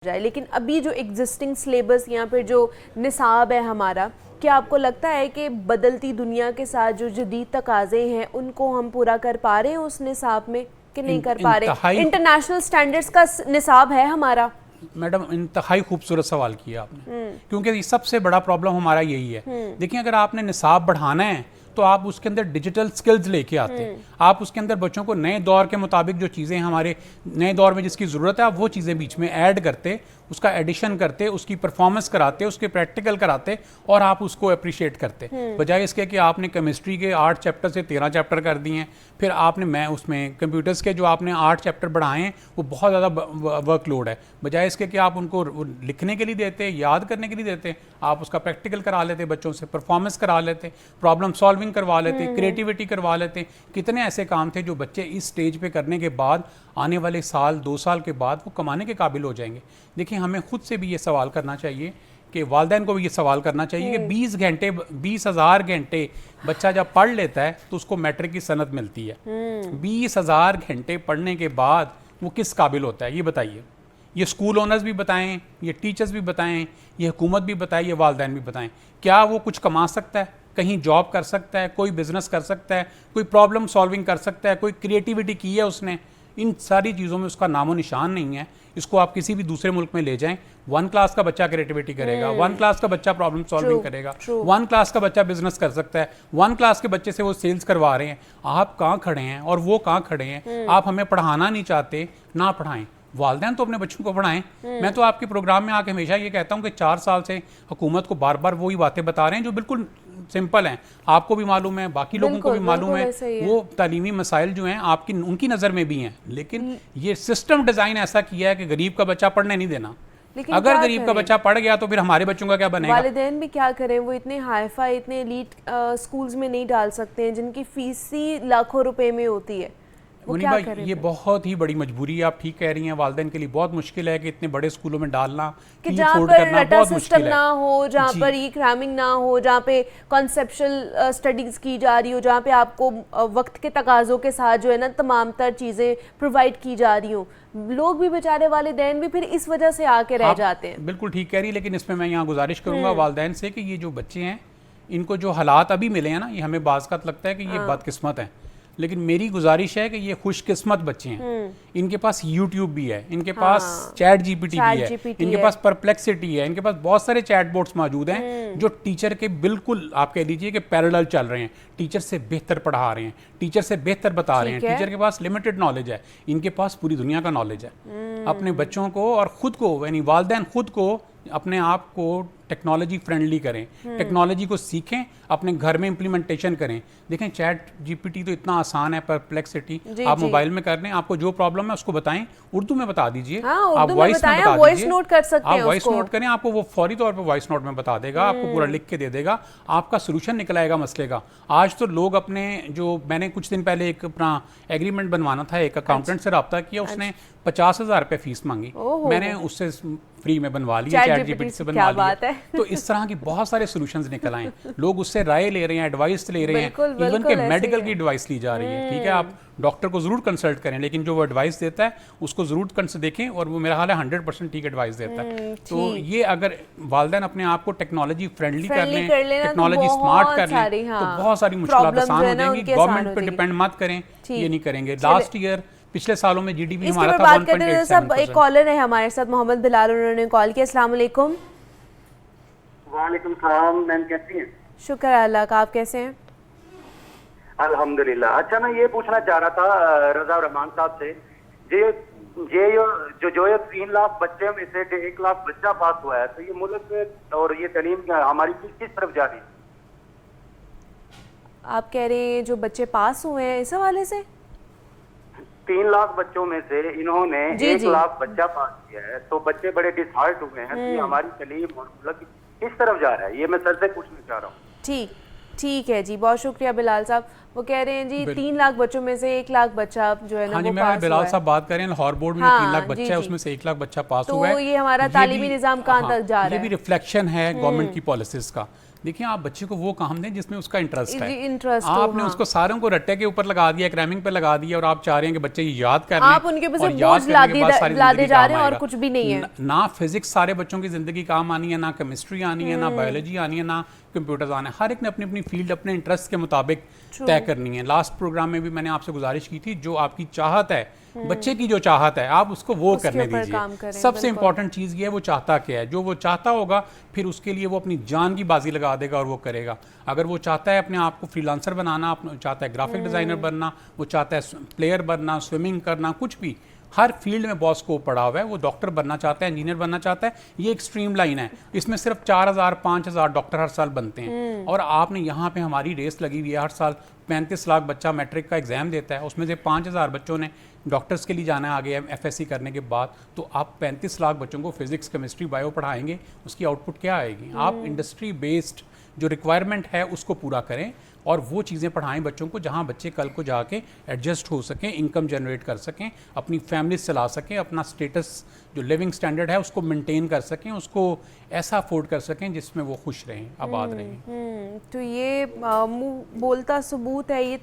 जाए। लेकिन अभी जो एग्जिस्टिंग सिलेबस यहाँ पे जो निसाब है हमारा, क्या आपको लगता है कि बदलती दुनिया के साथ जो जदीद तकाज़े हैं उनको हम पूरा कर पा रहे हैं उस निसाब में कि नहीं कर पा रहे? इंटरनेशनल स्टैंडर्ड्स का निसाब है हमारा। मैडम इंतहाई खूबसूरत सवाल किया आपने, क्योंकि ये सबसे बड़ा प्रॉब्लम हमारा यही है। देखिए, अगर आपने निसाब बढ़ाना है तो आप उसके अंदर डिजिटल स्किल्स लेके आते हैं, आप उसके अंदर बच्चों को नए दौर के मुताबिक जो चीज़ें हमारे नए दौर में जिसकी ज़रूरत है आप वो चीज़ें बीच में ऐड करते, उसका एडिशन करते, उसकी परफॉर्मेंस कराते, उसके प्रैक्टिकल कराते और आप उसको अप्रिशिएट करते, बजाय इसके कि आपने केमिस्ट्री के 8 चैप्टर से 13 चैप्टर कर दिए हैं, फिर आपने मैं उसमें कंप्यूटर्स के जो आपने 8 चैप्टर बढ़ाए हैं वो बहुत ज़्यादा वर्कलोड है, बजाय इसके कि आप उनको लिखने के लिए देते, याद करने के लिए देते, आप उसका प्रैक्टिकल करा लेते, बच्चों से परफॉर्मेंस करा लेते, प्रॉब्लम सॉल्विंग करवा लेते, क्रिएटिविटी करवा लेते। कितने ऐसे काम थे जो बच्चे इस स्टेज पे करने के बाद आने वाले साल 2 साल के बाद वो कमाने के काबिल हो जाएंगे। देखिए, हमें खुद से भी ये सवाल करना चाहिए कि वालिदैन को भी ये सवाल करना चाहिए कि 20 घंटे 20,000 घंटे बच्चा जब पढ़ लेता है तो उसको मैट्रिक की सनद मिलती है। 20,000 घंटे पढ़ने के बाद वो किस काबिल होता है, ये बताइए। ये स्कूल ओनर्स भी बताएं, ये टीचर्स भी बताएं, ये हुकूमत भी बताए, ये वालिदैन भी बताएं। क्या वो कुछ कमा सकता है, कहीं जॉब कर सकता है, कोई बिजनेस कर सकता है, कोई प्रॉब्लम सॉल्विंग कर सकता है, कोई क्रिएटिविटी की है उसने? इन सारी चीज़ों में उसका नामो निशान नहीं है। इसको आप किसी भी दूसरे मुल्क में ले जाएं, 1 क्लास का बच्चा क्रिएटिविटी करेगा, 1 क्लास का बच्चा प्रॉब्लम सॉल्विंग करेगा, 1 क्लास का बच्चा बिजनेस कर सकता है, 1 क्लास के बच्चे से वो सेल्स करवा रहे हैं। आप कहाँ खड़े हैं और वो कहाँ खड़े हैं? आप हमें पढ़ाना नहीं चाहते, ना पढ़ाएं। वालिदैन तो अपने बच्चों को पढ़ाएं। मैं तो आपके प्रोग्राम में आके हमेशा ये कहता हूँ कि 4 साल से हुकूमत को बार बार वही बातें बता रहे हैं जो बिल्कुल सिंपल हैं, आपको भी मालूम है, बाकी लोगों को भी मालूम है। वो तालीमी मसाइल जो हैं आपकी उनकी नज़र में भी हैं, लेकिन ये सिस्टम डिज़ाइन ऐसा किया है कि गरीब का बच्चा पढ़ने नहीं देना। अगर गरीब का बच्चा पढ़ गया तो फिर हमारे बच्चों का क्या बनेगा? वालिदैन भी क्या करें, वो इतने हाईफाई इतने एलीट स्कूल्स में नहीं डाल सकते हैं जिनकी फीस ही लाखों रुपए में होती है। मुनीब भाई, ये बहुत ही बड़ी मजबूरी है, आप ठीक कह रही हैं। वालिदैन के लिए बहुत मुश्किल है कि इतने बड़े स्कूलों में डालना, कि जहाँ पर रटा सिस्टम ना हो, जहाँ पर ई क्रैमिंग ना हो, जहाँ पे कॉन्सेप्चुअल स्टडीज की जा रही हो, जहाँ पे आपको वक्त के तकाजों के साथ जो है ना तमाम तर चीज़ें प्रोवाइड की जा रही हो। लोग भी बेचारे वालिदैन भी फिर इस वजह से आके रह जाते हैं। बिल्कुल ठीक कह रही है, लेकिन इसमें मैं यहाँ गुजारिश करूँगा वालिदैन से कि ये जो बच्चे हैं इनको जो हालात अभी मिले हैं ना, ये हमें बाज़ लगता है कि ये बदकिस्मत है, लेकिन मेरी गुजारिश है कि ये खुशकिस्मत बच्चे हैं। इनके पास यूट्यूब भी है, इनके पास चैट जीपीटी भी है, इनके पास परप्लेक्सिटी है, इनके पास बहुत सारे चैट बोट्स मौजूद हैं जो टीचर के बिल्कुल आप कह लीजिए कि पैरेलल चल रहे हैं, टीचर से बेहतर पढ़ा रहे हैं, टीचर से बेहतर बता रहे हैं। टीचर के पास लिमिटेड नॉलेज है, इनके पास पूरी दुनिया का नॉलेज है। अपने बच्चों को और खुद को, यानी वालिदैन खुद को अपने आप को टेक्नोलॉजी फ्रेंडली करें, टेक्नोलॉजी को सीखें, अपने घर में इम्प्लीमेंटेशन करें। देखें, चैट जीपीटी तो इतना आसान है, परप्लेक्सिटी आप मोबाइल में कर लें, आपको जो प्रॉब्लम है उसको बताएं, उर्दू में बता दीजिए, आप वॉइस नोट कर सकते हैं, आप वॉइस नोट करें, आपको वो फौरी तौर पे वॉइस नोट में बता देगा, आपको पूरा लिख के दे देगा, आपका सोल्यूशन निकल आएगा मसले का। आज तो लोग अपने जो, मैंने कुछ दिन पहले एक अपना एग्रीमेंट बनवाना था, एक अकाउंटेंट से रब्ता किया, उसने 50,000 रुपये फीस मांगी, मैंने उससे फ्री में बनवा लिया, चैट जीपीटी से बनवा लिया। तो इस तरह की बहुत सारे सॉल्यूशंस निकल आए, लोग उससे राय ले रहे हैं, एडवाइस ले रहे हैं, इवन के मेडिकल की एडवाइस ली जा रही है। ठीक है, आप डॉक्टर को जरूर कंसल्ट करें, लेकिन जो वो एडवाइस देता है उसको जरूर देखें, और वो मेरा हाल है 100% ठीक एडवाइस देता है। तो ये अगर वालिदैन अपने आप को टेक्नोलॉजी फ्रेंडली कर लें, टेक्नोलॉजी स्मार्ट कर लें, तो बहुत सारी मुश्किलात आसान हो जाएंगी। गवर्नमेंट पे डिपेंड मत करें, ये नहीं करेंगे। लास्ट ईयर पिछले सालों में जीडीपी हमारा था 1.87%। एक कॉलर है हमारे साथ, मोहम्मद बिलाल, उन्होंने कॉल किया। अस्सलाम वालेकुम। वालेकुम सलाम, मैम कैसी हैं? शुक्र अल्लाह का, आप कैसे हैं? अल्हम्दुलिल्लाह। अच्छा, मैं ये पूछना चाह रहा था रजा रहमान साहब से, ये जो 3 लाख बच्चे में से 1 लाख बच्चा पास हुआ है, तो ये मुल्क और ये तालीम हमारी किस तरफ जा रही है? आप कह रहे हैं जो बच्चे पास हुए हैं इस हवाले से? 3 लाख बच्चों में से इन्होंने 1 लाख बच्चा पास किया है, तो बच्चे बड़े डिसहार्ट हुए हैं कि हमारी तालीम और मुल्क किस तरफ जा रहा है, ये मैं सर से पूछना चाह रहा हूँ। ठीक है जी, बहुत शुक्रिया बिलाल साहब। वो कह रहे हैं जी 3 लाख बच्चों में से 1 लाख बच्चा जो है ना, हाँ जी, मैं बिलाल साहब बात करें, लाहौर बोर्ड में 3 लाख बच्चा है, उसमें से 1 लाख बच्चा पास हुआ है। तो ये हमारा तालीमी निजाम कहाँ तक जा रहा है? ये भी रिफ्लेक्शन है गवर्नमेंट की पॉलिसीज का। देखिए आप बच्चे को वो काम दें जिसमें उसका इंटरेस्ट है। इंटरेस्ट आपने उसको सारों को रट्टे के ऊपर लगा दिया, क्रैमिंग पे लगा दिया, और आप चाह रहे हैं कि बच्चे ये याद कर लें, आप उनके ऊपर से बोझ लादे जा रहे हैं और कुछ भी नहीं है। ना फिजिक्स सारे बच्चों की जिंदगी काम आनी है, ना केमिस्ट्री आनी है, ना बायोलॉजी आनी है, ना कंप्यूटर्स आने। हर एक ने अपनी अपनी फील्ड अपने इंटरेस्ट के मुताबिक तय करनी है। लास्ट प्रोग्राम में भी मैंने आपसे गुजारिश की थी, जो आपकी चाहत है, बच्चे की जो चाहत है, आप उसको वो करने दीजिए। सबसे इंपॉर्टेंट चीज़ ये है वो चाहता क्या है। जो वो चाहता होगा फिर उसके लिए वो अपनी जान की बाजी लगा देगा और वो करेगा। अगर वो चाहता है अपने आप को फ्रीलांसर बनाना, चाहता है ग्राफिक डिज़ाइनर बनना, वो चाहता है प्लेयर बनना, स्विमिंग करना, कुछ भी, हर फील्ड में बहुत स्कोप पड़ा हुआ है। वो डॉक्टर बनना चाहता है, इंजीनियर बनना चाहता है, ये एक स्ट्रीम लाइन है। इसमें सिर्फ 4000 5000 डॉक्टर हर साल बनते हैं, और आपने यहाँ पे हमारी रेस लगी हुई है। हर साल 35 लाख बच्चा मैट्रिक का एग्जाम देता है, उसमें से 5000 बच्चों ने डॉक्टर्स के लिए जाना है आगे FSC करने के बाद। तो आप 35 लाख बच्चों को फिजिक्स, केमिस्ट्री, बायो पढ़ाएंगे, उसकी आउटपुट क्या आएगी? आप इंडस्ट्री बेस्ड जो रिक्वायरमेंट है उसको पूरा करें, और वो चीज़ें पढ़ाएं बच्चों को जहाँ बच्चे कल को जाके एडजस्ट हो सकें, इनकम जनरेट कर सकें, अपनी फैमिली चला सकें, अपना स्टेटस जो लिविंग स्टैंडर्ड है उसको मेंटेन कर सकें, उसको ऐसा अफोर्ड कर सकें जिसमें वो खुश रहें, आबाद रहें। तो ये मुंह बोलता सबूत है ये